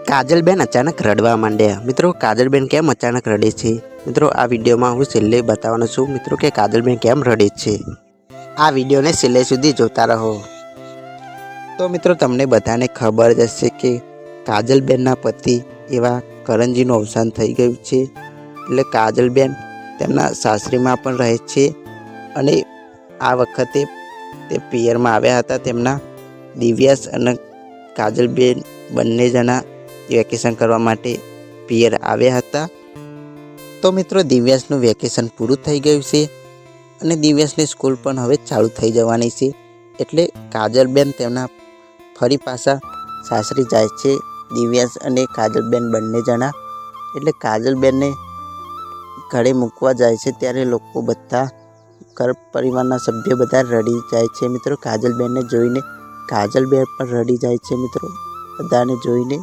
કાજલબેન અચાનક રડવા માંડ્યા। મિત્રો, કાજલબેન કેમ અચાનક રડે છે? મિત્રો, આ વિડીયોમાં હું છેલ્લે બતાવવાનો છું મિત્રો કે કાજલબેન કેમ રડે છે। આ વિડીયોને છેલ્લે સુધી જોતા રહો। તો મિત્રો, તમને બધાને ખબર જ હશે કે કાજલબેનના પતિ એવા કરણજીનું અવસાન થઈ ગયું છે। એટલે કાજલબેન તેમના સાસરીમાં પણ રહે છે અને આ વખતે તે પિયરમાં આવ્યા હતા। તેમના દિવ્યાસ અને કાજલબેન બંને જણા વેકેશન કરવા માટે પિયર આવ્યા હતા। તો મિત્રો, દિવ્યાસનું વેકેશન પૂરું થઈ ગયું છે અને દિવ્યાસની સ્કૂલ પણ હવે ચાલુ થઈ જવાની છે। એટલે કાજલબેન તેમના ફરી પાછા સાસરી જાય છે, દિવ્યાસ અને કાજલબેન બંને જણા। એટલે કાજલબેનને ઘરે મૂકવા જાય છે ત્યારે લોકો બધા ઘર પરિવારના સભ્યો બધા રડી જાય છે મિત્રો કાજલબેનને જોઈને। કાજલબેન પણ રડી જાય છે મિત્રો બધાને જોઈને।